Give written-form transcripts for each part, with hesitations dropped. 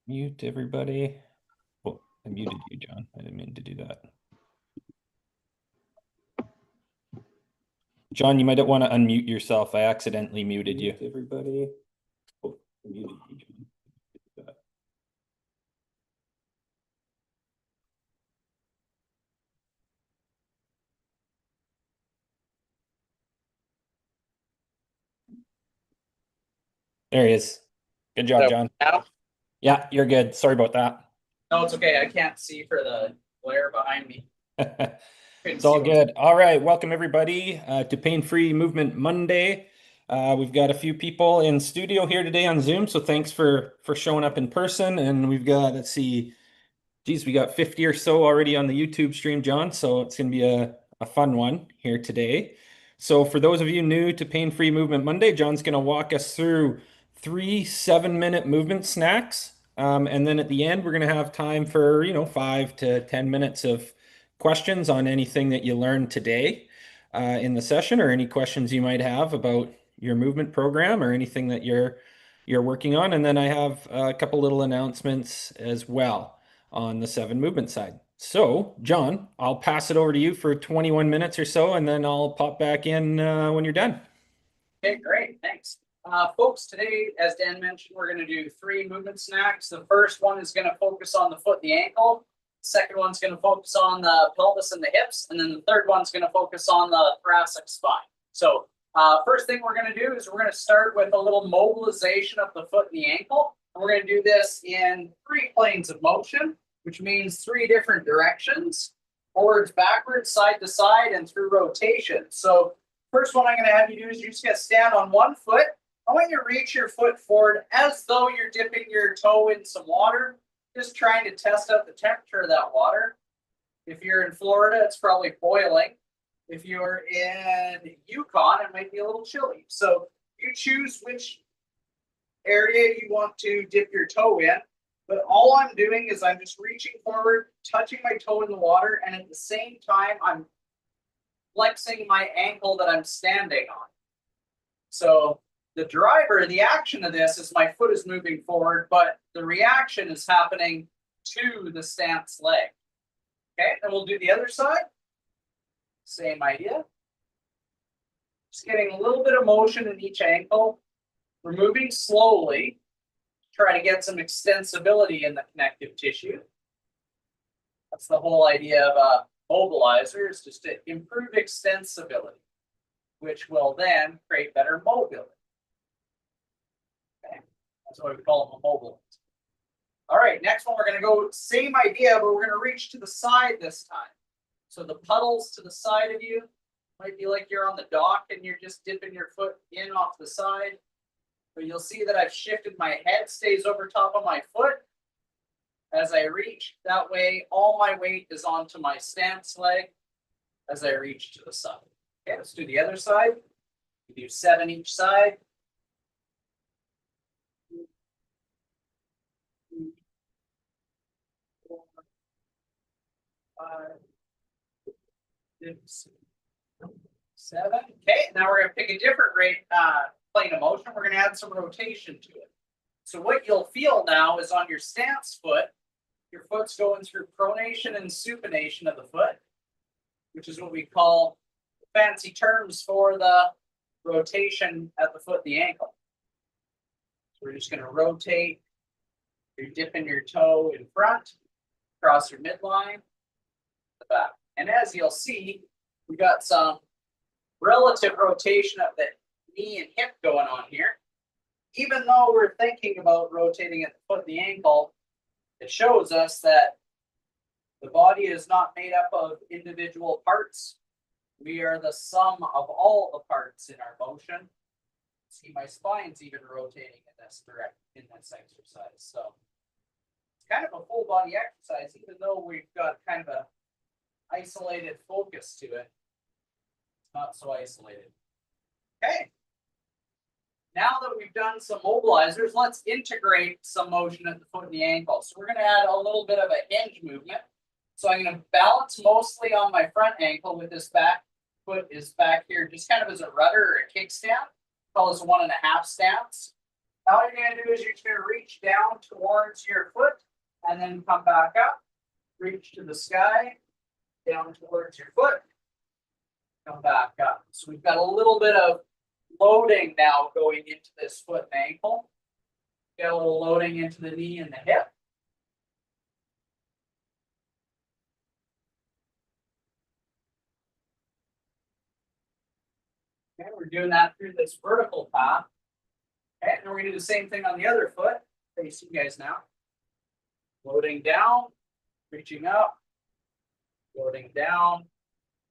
Mute everybody. Oh, I muted you, John. I didn't mean to do that. John, you might want to unmute yourself. I accidentally muted you. Everybody. Oh, I muted you, John. There he is. Good job, So John. now, Yeah, you're good. Sorry about that. no, it's okay. I can't see for the glare behind me. Couldn't It's see all what's. good. All right, welcome everybody to Pain Free Movement Monday. We've got a few people in studio here today on Zoom, so thanks for showing up in person. And we've got, let's see, geez, we got 50 or so already on the YouTube stream, John. So it's going to be a fun one here today. So for those of you new to Pain Free Movement Monday, John's going to walk us through 3 7-minute movement snacks. And then at the end, we're going to have time for, 5 to 10 minutes of questions on anything that you learned today in the session, or any questions you might have about your movement program or anything that you're working on. And then I have a couple little announcements as well on the 7 movement side. So, John, I'll pass it over to you for 21 minutes or so, and then I'll pop back in when you're done. Okay, great. Thanks. Folks, today, as Dan mentioned, we're going to do 3 movement snacks. The first one is going to focus on the foot and the ankle. The second one's going to focus on the pelvis and the hips. And then the third one's going to focus on the thoracic spine. So first thing we're going to do is we're going to start with a little mobilization of the foot and the ankle. And we're going to do this in 3 planes of motion, which means 3 different directions: forwards, backwards, side to side, and through rotation. So first one I'm going to have you do is you're just going to stand on one foot. I want you to reach your foot forward as though you're dipping your toe in some water, just trying to test out the temperature of that water. If you're in Florida, it's probably boiling. If you're in Yukon, it might be a little chilly. So you choose which area you want to dip your toe in. But all I'm doing is I'm just reaching forward, touching my toe in the water, and at the same time, I'm flexing my ankle that I'm standing on. So the driver, the action of this is my foot is moving forward, but the reaction is happening to the stance leg. Okay, then we'll do the other side. Same idea. Just getting a little bit of motion in each ankle. We're moving slowly. Try to get some extensibility in the connective tissue. That's the whole idea of a mobilizer, is just to improve extensibility, which will then create better mobility. Okay, that's why we call them a mobilizer. All right, next one, we're going to go same idea, but we're going to reach to the side this time. So the puddles to the side of you might be like you're on the dock and you're just dipping your foot in off the side. But you'll see that I've shifted, my head stays over top of my foot as I reach. That way, all my weight is onto my stance leg as I reach to the side. Okay, let's do the other side. We do 7 each side. 2, 4, 5, 6, 7. Okay, now we're going to pick a different plane of motion. We're going to add some rotation to it. So what you'll feel now is on your stance foot, your foot's going through pronation and supination of the foot, which is what we call fancy terms for the rotation at the foot and the ankle. So we're just going to rotate. You're dipping your toe in front, across your midline, the back. And as you'll see, we got some relative rotation of the knee and hip going on here. Even though we're thinking about rotating at the foot and the ankle, it shows us that the body is not made up of individual parts. We are the sum of all the parts in our motion. See, my spine's even rotating in this exercise. So it's kind of a full body exercise, even though we've got kind of a isolated focus to it. It's not so isolated. Okay. Now that we've done some mobilizers, let's integrate some motion at the foot and the ankle. So we're going to add a little bit of a hinge movement. So I'm going to balance mostly on my front ankle with this back foot is back here, just kind of as a rudder or a kickstand. Call this a 1.5 stance. All you're gonna do is you're just gonna reach down towards your foot and then come back up. Reach to the sky, down towards your foot, come back up. So we've got a little bit of loading now going into this foot and ankle. Got a little loading into the knee and the hip. Okay, we're doing that through this vertical path. Okay, and we're gonna do the same thing on the other foot. Face you guys now. Loading down, reaching up, loading down,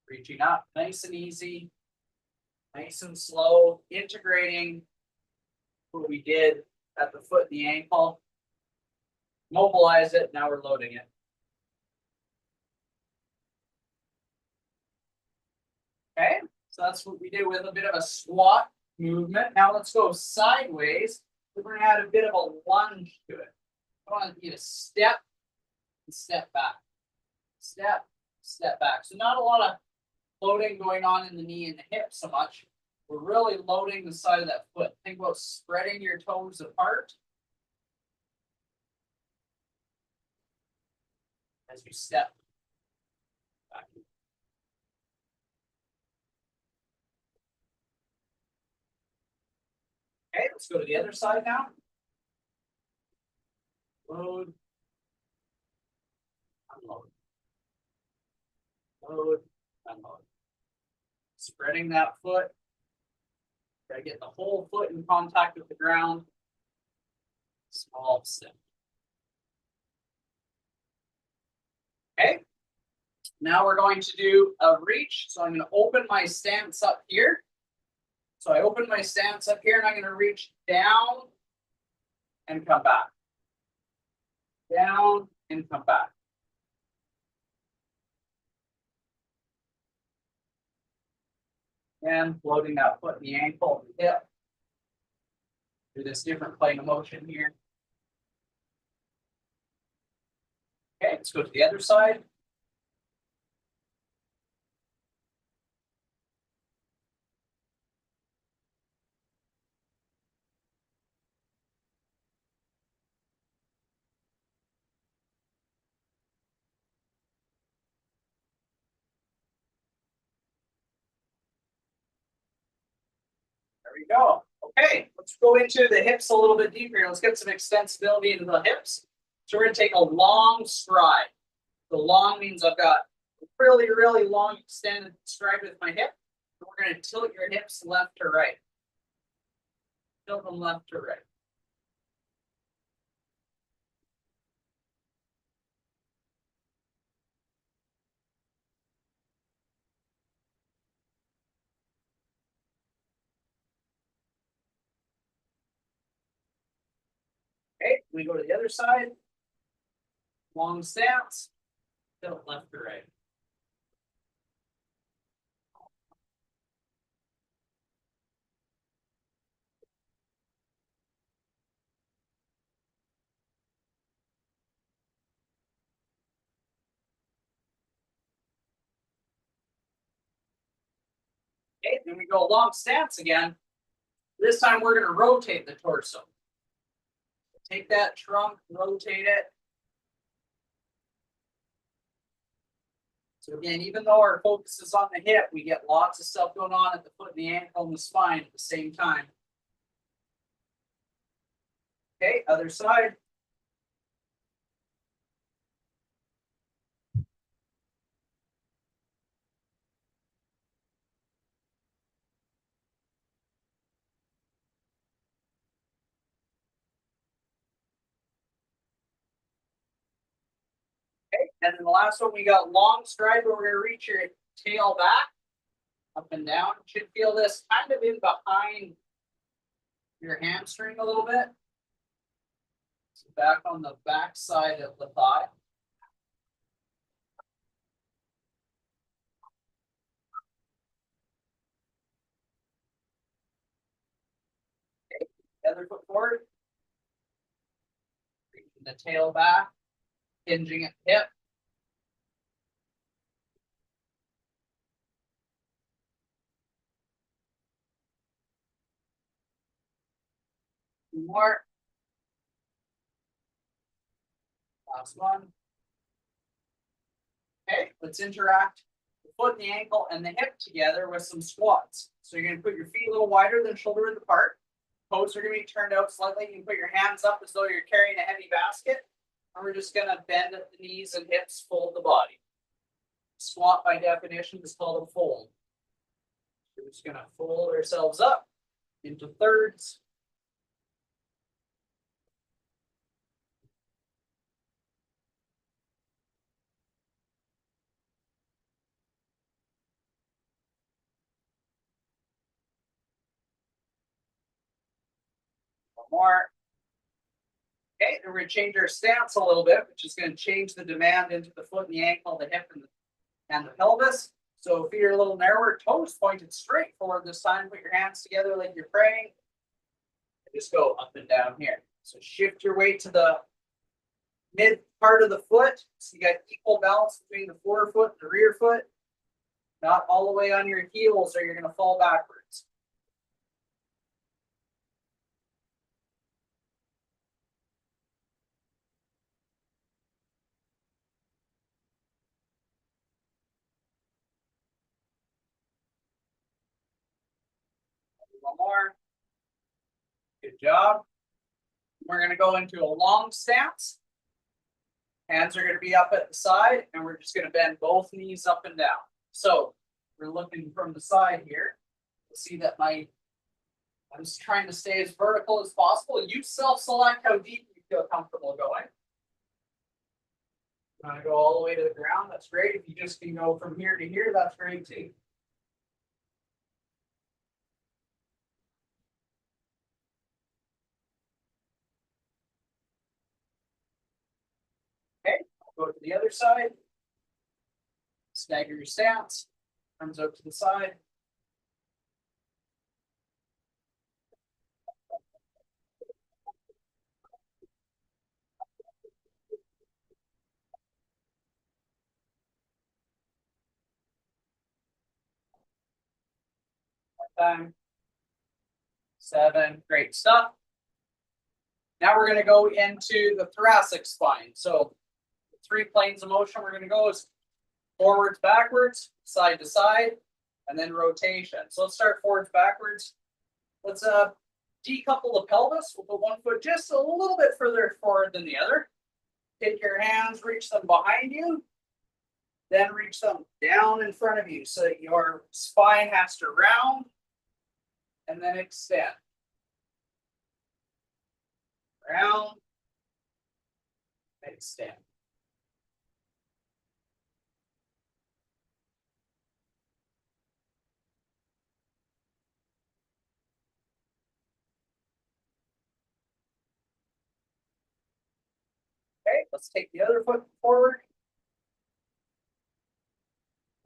reaching up, nice and easy, nice and slow, integrating what we did at the foot and the ankle. Mobilize it, now we're loading it. Okay, so that's what we did with a bit of a squat movement. Now let's go sideways. We're gonna add a bit of a lunge to it. I want you to step and step back. Step, step back. So not a lot of loading going on in the knee and the hip so much. We're really loading the side of that foot. Think about spreading your toes apart as you step back. Okay, let's go to the other side now. Load, unload. Load, unload. Spreading that foot. Gotta get the whole foot in contact with the ground. Small step. Okay. Now we're going to do a reach. So I'm going to open my stance up here. So I open my stance up here and I'm going to reach down and come back. Down and come back. And floating that foot in the ankle and the hip. Do this different plane of motion here. Okay, let's go to the other side. There we go. Okay, let's go into the hips a little bit deeper. Let's get some extensibility into the hips. So we're going to take a long stride. The long means I've got a really, really long extended stride with my hip. We're going to tilt your hips left to right. Tilt them left to right. Okay, we go to the other side. Long stance. Tilt left to right. Okay, then we go long stance again. This time we're going to rotate the torso. Take that trunk, rotate it. So again, even though our focus is on the hip, we get lots of stuff going on at the foot and the ankle and the spine at the same time. Okay, other side. Okay, and then the last one, we got long stride where we're going to reach your tail back, up and down. You should feel this kind of in behind your hamstring a little bit. So back on the back side of the thigh. Okay, the other foot forward. Reaching the tail back, hinging at the hip. Two more. Last one. Okay, let's interact the foot and the ankle and the hip together with some squats. So you're gonna put your feet a little wider than shoulder width apart. Toes are gonna be turned out slightly. You can put your hands up as though you're carrying a heavy basket. And we're just gonna bend at the knees and hips, fold the body. Squat by definition is called a fold. We're just gonna fold ourselves up into thirds. One more. Okay, and we're gonna change our stance a little bit, which is gonna change the demand into the foot and the ankle, the hip and the pelvis. So feet are a little narrower, toes pointed straight forward this time. Put your hands together like you're praying. And just go up and down here. So shift your weight to the mid part of the foot. So you got equal balance between the forefoot and the rear foot. Not all the way on your heels or you're gonna fall backwards. One more. Good job. We're going to go into a long stance. Hands are going to be up at the side, and we're just going to bend both knees up and down. So we're looking from the side here. You'll see that I'm just trying to stay as vertical as possible. You self-select how deep you feel comfortable going. You want to go all the way to the ground? That's great. If you just can go from here to here, that's great too. Okay, I'll go to the other side. Stagger your stance. Arms out to the side. Time. 7, great stuff. Now we're going to go into the thoracic spine. So 3 planes of motion we're going to go is forwards, backwards, side to side, and then rotation. So let's start forwards, backwards. Let's decouple the pelvis. We'll put one foot just a little bit further forward than the other. Take your hands, reach them behind you, then reach them down in front of you so that your spine has to round and then extend. Round, extend. Okay, let's take the other foot forward.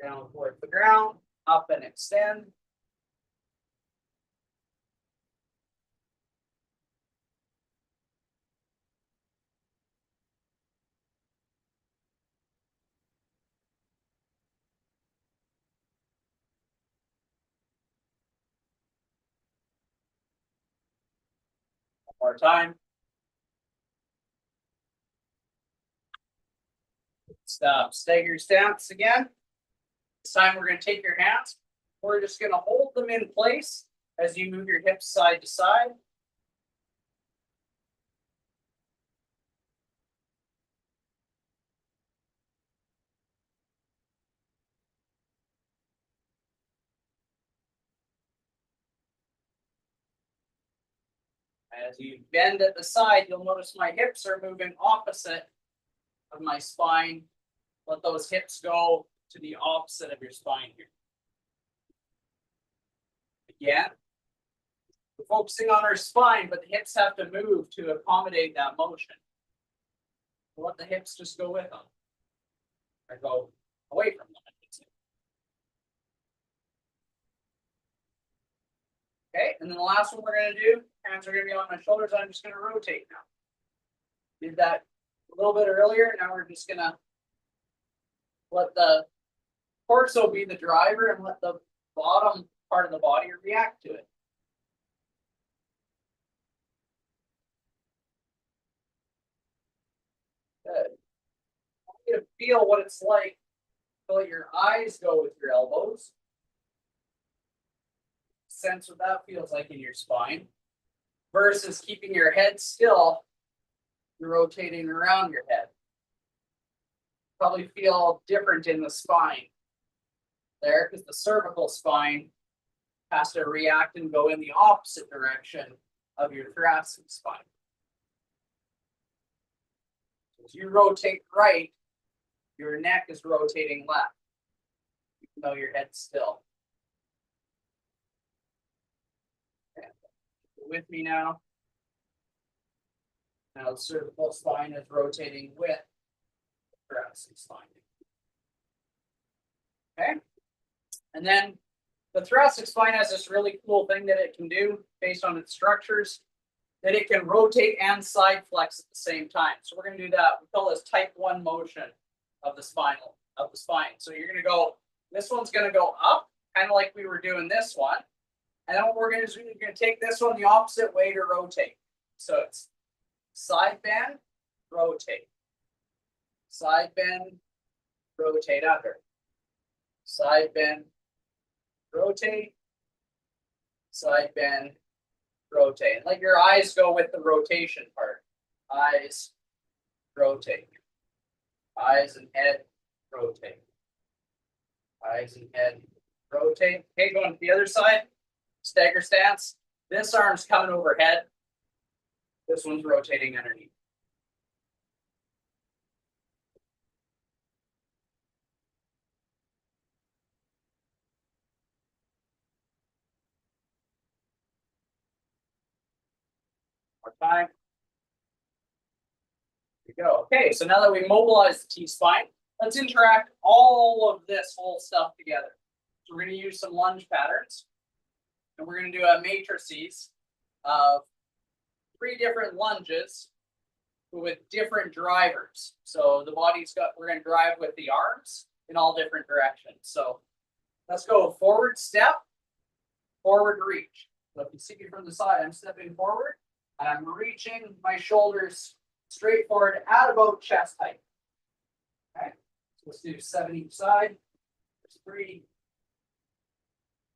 Down towards the ground, up and extend. One more time. Stop. Stagger your stance again. This time we're going to take your hands. We're just going to hold them in place as you move your hips side to side. As you bend at the side, you'll notice my hips are moving opposite of my spine. Let those hips go to the opposite of your spine here. Again, we're focusing on our spine, but the hips have to move to accommodate that motion. Let the hips just go with them. Or go away from them, I should say. Okay, and then the last one we're going to do, hands are going to be on my shoulders. I'm just going to rotate now. Did that a little bit earlier. Now we're just going to let the torso be the driver and let the bottom part of the body react to it. to feel what it's like to let your eyes go with your elbows. Sense what that feels like in your spine versus keeping your head still. You're rotating around your head. Probably feel different in the spine there because the cervical spine has to react and go in the opposite direction of your thoracic spine. As you rotate right, your neck is rotating left, even though your head's still. Okay. With me now. Now the cervical spine is rotating with the thoracic spine. Okay. And then the thoracic spine has this really cool thing that it can do based on its structures, that it can rotate and side flex at the same time. So we're going to do that. We call this type 1 motion of the spine. So you're going to go, this one's going to go up, kind of like we were doing this one. And then what we're going to do is we're going to take this one the opposite way to rotate. So it's side bend, rotate. Side bend, rotate under. Side bend, rotate. Side bend, rotate. And let your eyes go with the rotation part. Eyes, rotate. Eyes and head, rotate. Eyes and head, rotate. Okay, going to the other side. Stagger stance. This arm's coming overhead. This one's rotating underneath. More time. There we go. Okay, so now that we mobilize the T-spine, let's interact all of this whole stuff together. So we're going to use some lunge patterns. And we're going to do a matrices of 3 different lunges with different drivers. So the body's got, we're going to drive with the arms in all different directions. So let's go forward step, forward reach. So if you see me from the side, I'm stepping forward and I'm reaching my shoulders straight forward at about chest height. Okay, so let's do 7 each side. There's 3,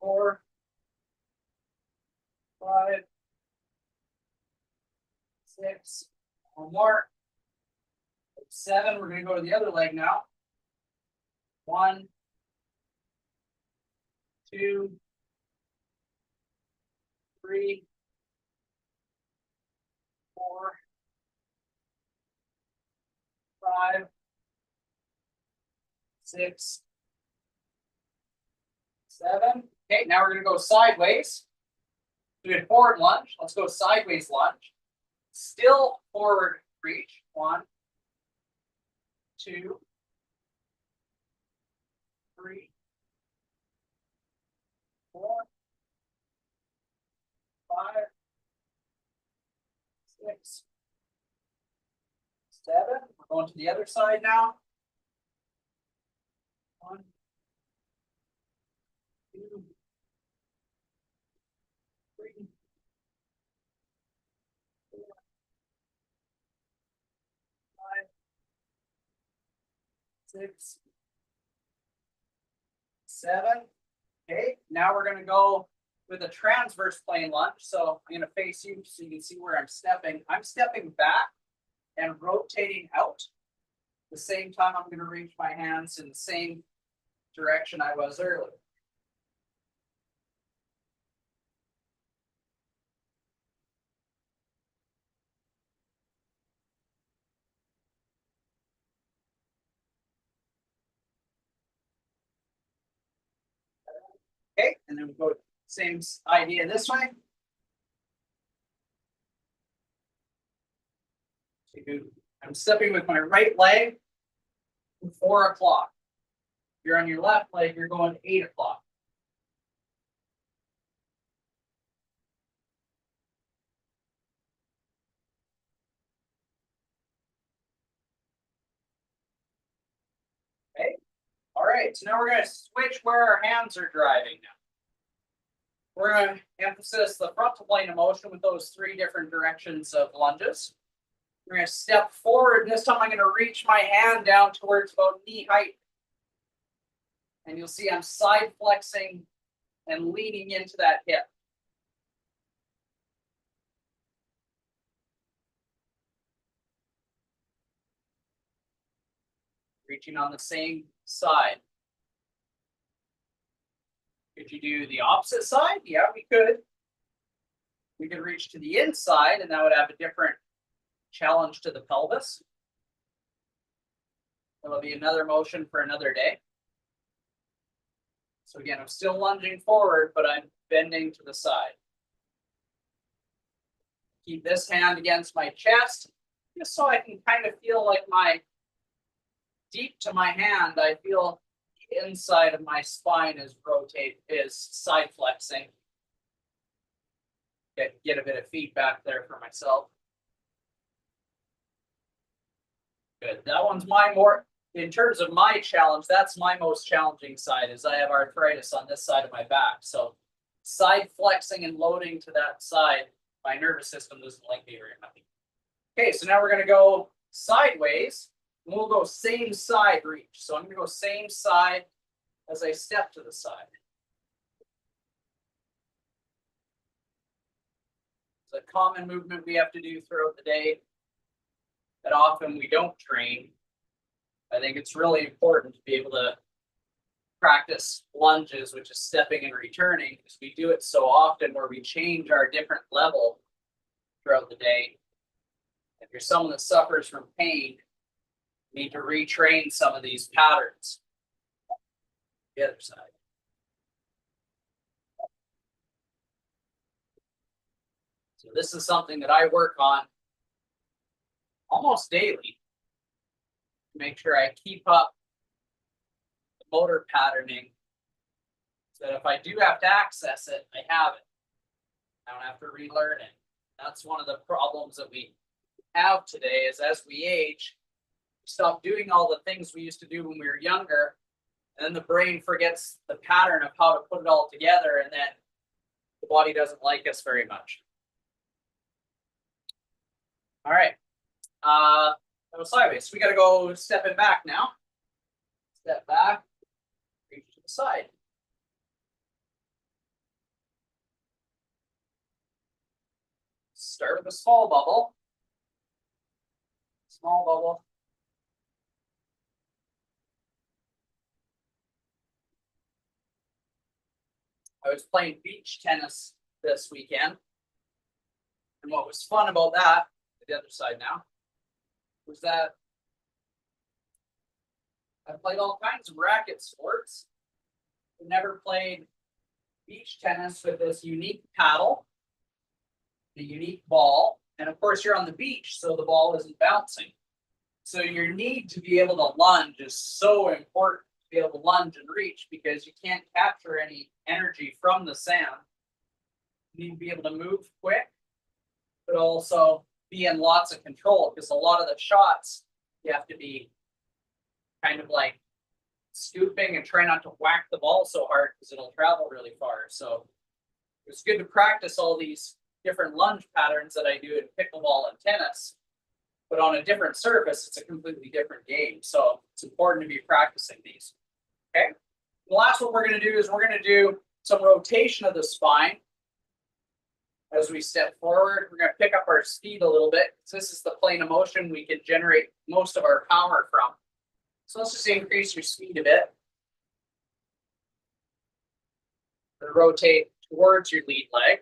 4, 5, 6, one more. 7, we're going to go to the other leg now. 1, 2, 3, 4, 5, 6, 7. Okay, now we're going to go sideways. We did forward lunge. Let's go sideways lunge. Still forward reach. 1, 2, 3, 4, 5, 6, 7. We're going to the other side now. 1, 2, 3, 4, 5, 6, 7. Okay, now we're going to go with a transverse plane lunge. So I'm going to face you so you can see where I'm stepping. I'm stepping back and rotating out. At the same time, I'm going to reach my hands in the same direction I was earlier. Okay, and then we go same idea this way. I'm stepping with my right leg 4 o'clock. If you're on your left leg, you're going 8 o'clock. Okay. All right. So now we're going to switch where our hands are driving now. We're going to emphasize the frontal plane of motion with those 3 different directions of lunges. We're going to step forward. This time I'm going to reach my hand down towards about knee height. And you'll see I'm side flexing and leaning into that hip. Reaching on the same side. Could you do the opposite side? Yeah, we could. We could reach to the inside, and that would have a different challenge to the pelvis. That'll be another motion for another day. So again, I'm still lunging forward, but I'm bending to the side. Keep this hand against my chest, just so I can kind of feel like deep to my hand, I feel the inside of my spine is side flexing. Get a bit of feedback there for myself. Good. That one's in terms of my challenge, that's my most challenging side, is I have arthritis on this side of my back. So side flexing and loading to that side, my nervous system doesn't like me very much. Okay, so now we're going to go sideways. And we'll go same side reach. So I'm going to go same side as I step to the side. It's a common movement we have to do throughout the day that often we don't train. I think it's really important to be able to practice lunges, which is stepping and returning, because we do it so often where we change our different level throughout the day. If you're someone that suffers from pain, you need to retrain some of these patterns. The other side. So this is something that I work on almost daily to make sure I keep up the motor patterning so that if I do have to access it, I have it. I don't have to relearn it. That's one of the problems that we have today is as we age, we stop doing all the things we used to do when we were younger, and then the brain forgets the pattern of how to put it all together, and then the body doesn't like us very much. All right. Go sideways. We got to go stepping back now. Step back, reach to the side. Start with a small bubble. Small bubble. I was playing beach tennis this weekend. And what was fun about that, the other side now, was that I played all kinds of racket sports. I never played beach tennis with this unique paddle, the unique ball, and of course you're on the beach, so the ball isn't bouncing. So your need to be able to lunge is so important, to be able to lunge and reach, because you can't capture any energy from the sand. You need to be able to move quick, but also be in lots of control, because a lot of the shots you have to be kind of like scooping and try not to whack the ball so hard because it'll travel really far. So it's good to practice all these different lunge patterns that I do in pickleball and tennis, but on a different surface, it's a completely different game. So it's important to be practicing these. Okay. The last one we're going to do is we're going to do some rotation of the spine. As we step forward, we're going to pick up our speed a little bit. So this is the plane of motion we can generate most of our power from. So let's just increase your speed a bit. Rotate towards your lead leg.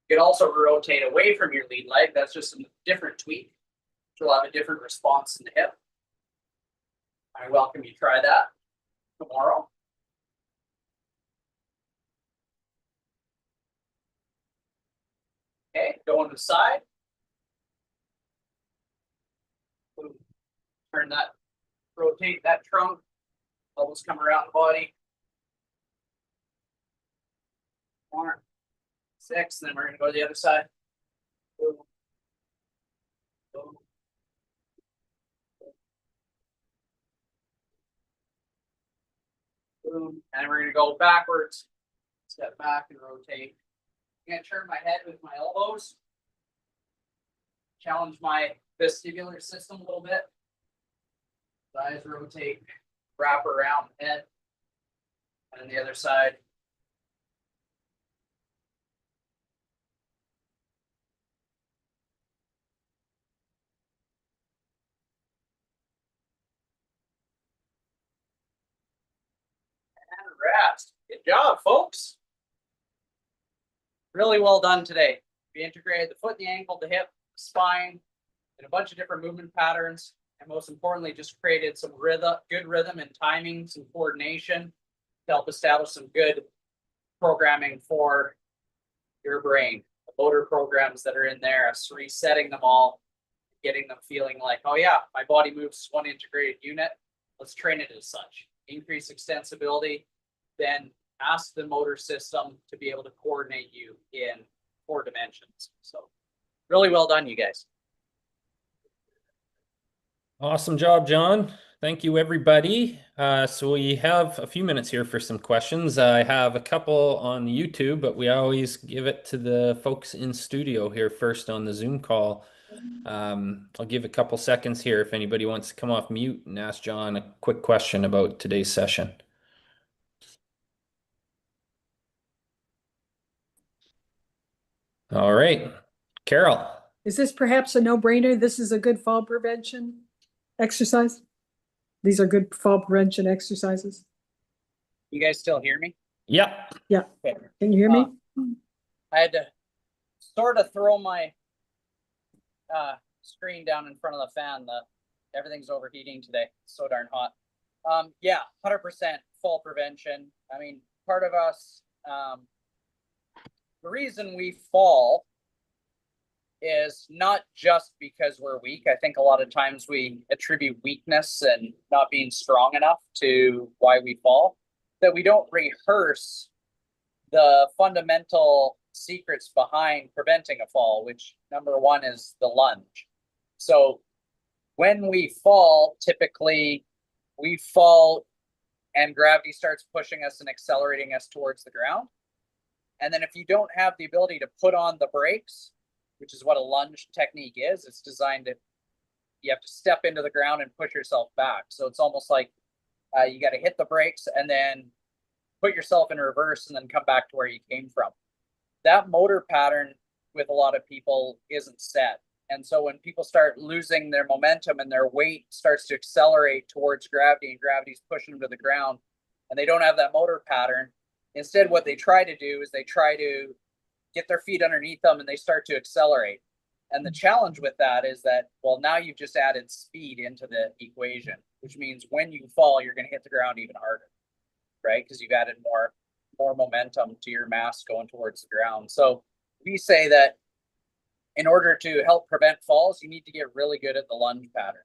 You can also rotate away from your lead leg. That's just a different tweak, which will have a different response in the hip. I welcome you try that tomorrow. Okay, go on the side. Turn that, rotate that trunk. Elbows come around the body. 4, 6, then we're going to go to the other side. Boom. Boom. Boom. And we're going to go backwards. Step back and rotate. I'm going to turn my head with my elbows. Challenge my vestibular system a little bit. Eyes rotate, wrap around the head. And the other side. And rest. Good job, folks. Really well done today. We integrated the foot, the ankle, the hip, spine, and a bunch of different movement patterns. And most importantly, just created some rhythm, good rhythm and timing, some coordination to help establish some good programming for your brain. The motor programs that are in there, us resetting them all, getting them feeling like, oh yeah, my body moves as one integrated unit. Let's train it as such. Increase extensibility, then ask the motor system to be able to coordinate you in 4 dimensions. So really well done, you guys. Awesome job, John. Thank you, everybody. So we have a few minutes here for some questions. I have a couple on YouTube, but we always give it to the folks in studio here first on the Zoom call. I'll give a couple seconds here if anybody wants to come off mute and ask John a quick question about today's session. All right, Carol. Is this perhaps a no-brainer? This is a good fall prevention exercise? These are good fall prevention exercises? You guys still hear me? Yep. Yeah. Okay. Can you hear me? I had to sort of throw my screen down in front of the fan. Everything's overheating today. It's so darn hot. Yeah, 100% fall prevention. I mean, part of us, the reason we fall is not just because we're weak. I think a lot of times we attribute weakness and not being strong enough to why we fall, that we don't rehearse the fundamental secrets behind preventing a fall, which number one is the lunge. So when we fall, typically we fall and gravity starts pushing us and accelerating us towards the ground. And then if you don't have the ability to put on the brakes, which is what a lunge technique is, it's designed to, you have to step into the ground and push yourself back. So it's almost like you got to hit the brakes and then put yourself in reverse and then come back to where you came from. That motor pattern with a lot of people isn't set. And so when people start losing their momentum and their weight starts to accelerate towards gravity and gravity's pushing them to the ground and they don't have that motor pattern, instead what they try to do is they try to get their feet underneath them and they start to accelerate. And the challenge with that is that, well, now you've just added speed into the equation, which means when you fall, you're going to hit the ground even harder, right? Because you've added more momentum to your mass going towards the ground. So we say that in order to help prevent falls, you need to get really good at the lunge pattern.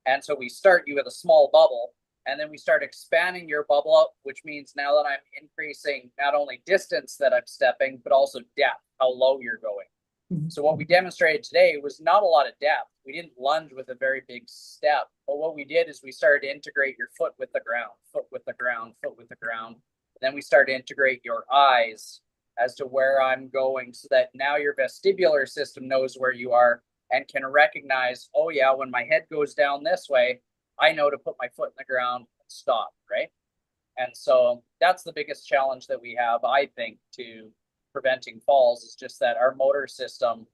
And so we start you with a small bubble, and then we start expanding your bubble up, which means now that I'm increasing not only distance that I'm stepping, but also depth, how low you're going. Mhm. So what we demonstrated today was not a lot of depth. We didn't lunge with a very big step, but what we did is we started to integrate your foot with the ground, foot with the ground, foot with the ground. Then we start to integrate your eyes as to where I'm going so that now your vestibular system knows where you are and can recognize, oh yeah, when my head goes down this way, I know to put my foot in the ground and stop, right? And so that's the biggest challenge that we have, I think, to preventing falls, is just that our motor system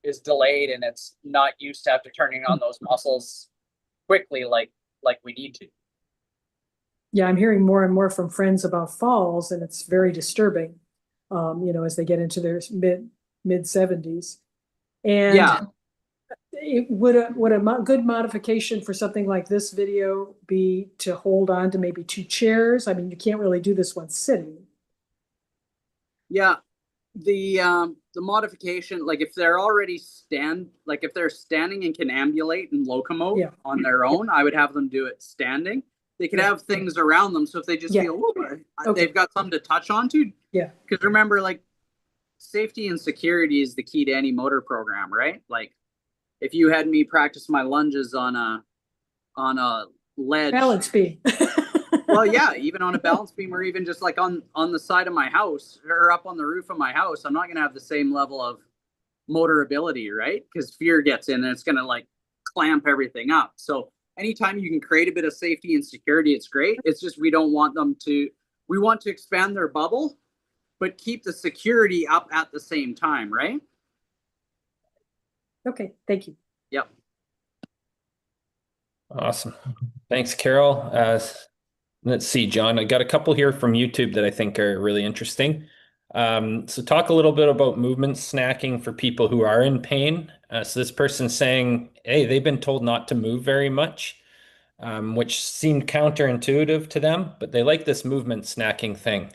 is delayed and it's not used to have to turning on those muscles quickly like we need to. Yeah, I'm hearing more and more from friends about falls, and it's very disturbing, as they get into their mid 70s. And Yeah. would a good modification for something like this video be to hold on to maybe 2 chairs? I mean, you can't really do this one sitting. Yeah, the modification, like if they're already if they're standing and can ambulate and locomote on their own, I would have them do it standing. They could have things around them, so if they just feel they've got something to touch onto. Yeah. Because remember, like, safety and security is the key to any motor program, right? Like, if you had me practice my lunges on a ledge, balance beam. well, yeah, even on a balance beam, or even just like on the side of my house or up on the roof of my house, I'm not going to have the same level of motor ability, right? Because fear gets in and it's going to like clamp everything up. So anytime you can create a bit of safety and security, it's great. It's just we don't want them to, we want to expand their bubble, but keep the security up at the same time, right? Okay, thank you. Yep. Awesome. Thanks, Carol. Let's see, John, I got a couple here from YouTube that I think are really interesting. So talk a little bit about movement snacking for people who are in pain. So this person's saying, hey, they've been told not to move very much, which seemed counterintuitive to them, but they like this movement snacking thing.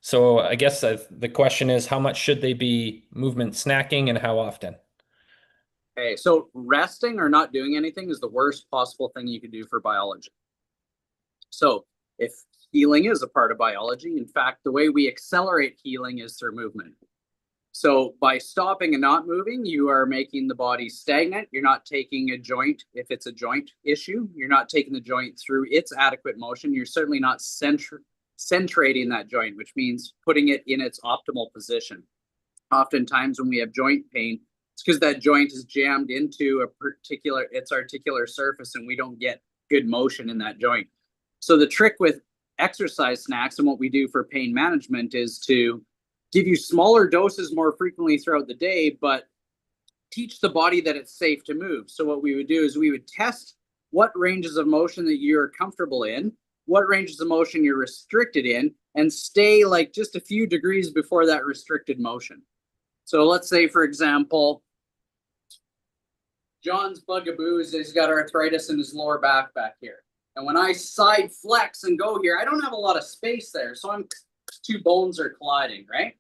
So I guess the question is, how much should they be movement snacking and how often? Okay, so resting or not doing anything is the worst possible thing you can do for biology. So if healing is a part of biology, in fact, the way we accelerate healing is through movement. So by stopping and not moving, you are making the body stagnant. You're not taking a joint, if it's a joint issue, you're not taking the joint through its adequate motion. You're certainly not centrating that joint, which means putting it in its optimal position. Oftentimes when we have joint pain, it's because that joint is jammed into its articular surface and we don't get good motion in that joint. So the trick with exercise snacks and what we do for pain management is to give you smaller doses more frequently throughout the day, but teach the body that it's safe to move. So what we would do is we would test what ranges of motion that you're comfortable in, what ranges of motion you're restricted in, and stay like just a few degrees before that restricted motion. So let's say, for example, John's bugaboo is he's got arthritis in his lower back here. And when I side flex and go here, I don't have a lot of space there. So two bones are colliding, right?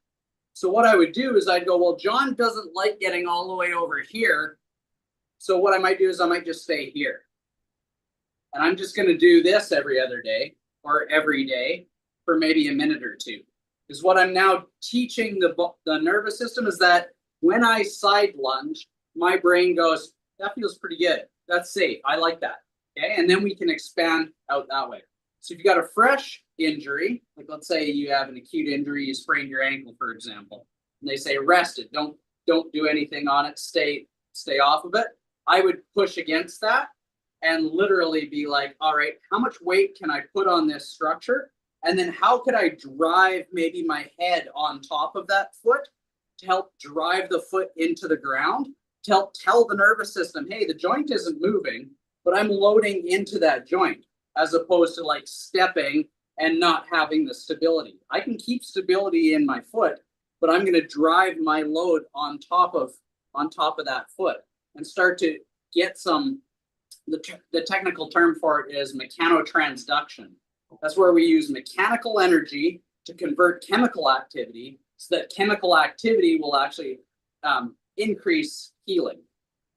So what I would do is I'd go, well, John doesn't like getting all the way over here. So what I might do is I might just stay here. And I'm just going to do this every other day or every day for maybe a minute or two. Because what I'm now teaching the nervous system is that when I side lunge, my brain goes, that feels pretty good. That's safe. I like that. Okay. And then we can expand out that way. So if you got a fresh injury, like let's say you have an acute injury, you sprained your ankle, for example, and they say rest it, don't do anything on it, stay off of it. I would push against that and literally be like, all right, how much weight can I put on this structure? And then how could I drive maybe my head on top of that foot to help drive the foot into the ground, to help tell the nervous system, hey, the joint isn't moving, but I'm loading into that joint, as opposed to like stepping and not having the stability. I can keep stability in my foot, but I'm going to drive my load on top of that foot and start to get some, the technical term for it is mechanotransduction. That's where we use mechanical energy to convert chemical activity so that chemical activity will actually increase healing.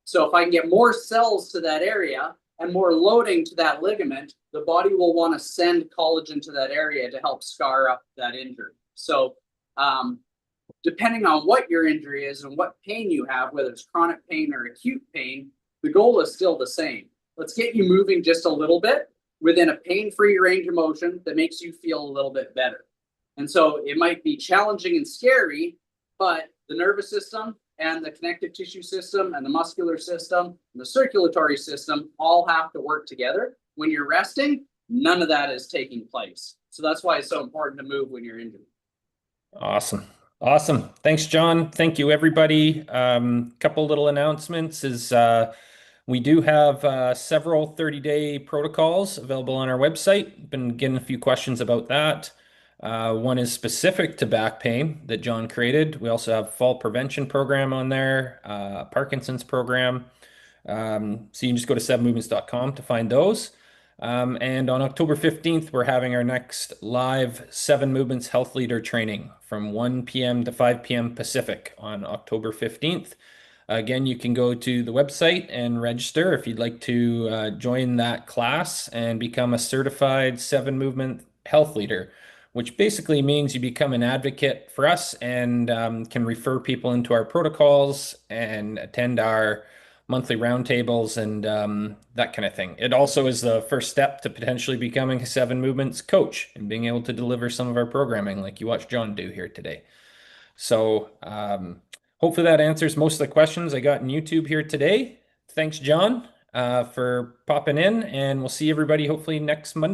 So if I can get more cells to that area and more loading to that ligament, the body will want to send collagen to that area to help scar up that injury. So depending on what your injury is and what pain you have, whether it's chronic pain or acute pain, the goal is still the same. Let's get you moving just a little bit within a pain-free range of motion that makes you feel a little bit better. And so it might be challenging and scary, but the nervous system and the connective tissue system and the muscular system and the circulatory system all have to work together. When you're resting, none of that is taking place. So that's why it's so important to move when you're injured. Awesome. Awesome. Thanks, John. Thank you, everybody. Couple little announcements is we do have several 30-day protocols available on our website. Been getting a few questions about that. One is specific to back pain that John created. We also have fall prevention program on there, Parkinson's program. So you can just go to 7movements.com to find those. And on October 15th, we're having our next live 7 Movements Health Leader training from 1 p.m. to 5 p.m. Pacific on October 15th. Again, you can go to the website and register if you'd like to join that class and become a certified 7 Movement Health Leader, which basically means you become an advocate for us and can refer people into our protocols and attend our monthly roundtables and that kind of thing. It also is the first step to potentially becoming a 7 Movements coach and being able to deliver some of our programming like you watched John do here today. So hopefully that answers most of the questions I got in YouTube here today. Thanks, John, for popping in, and we'll see everybody hopefully next Monday.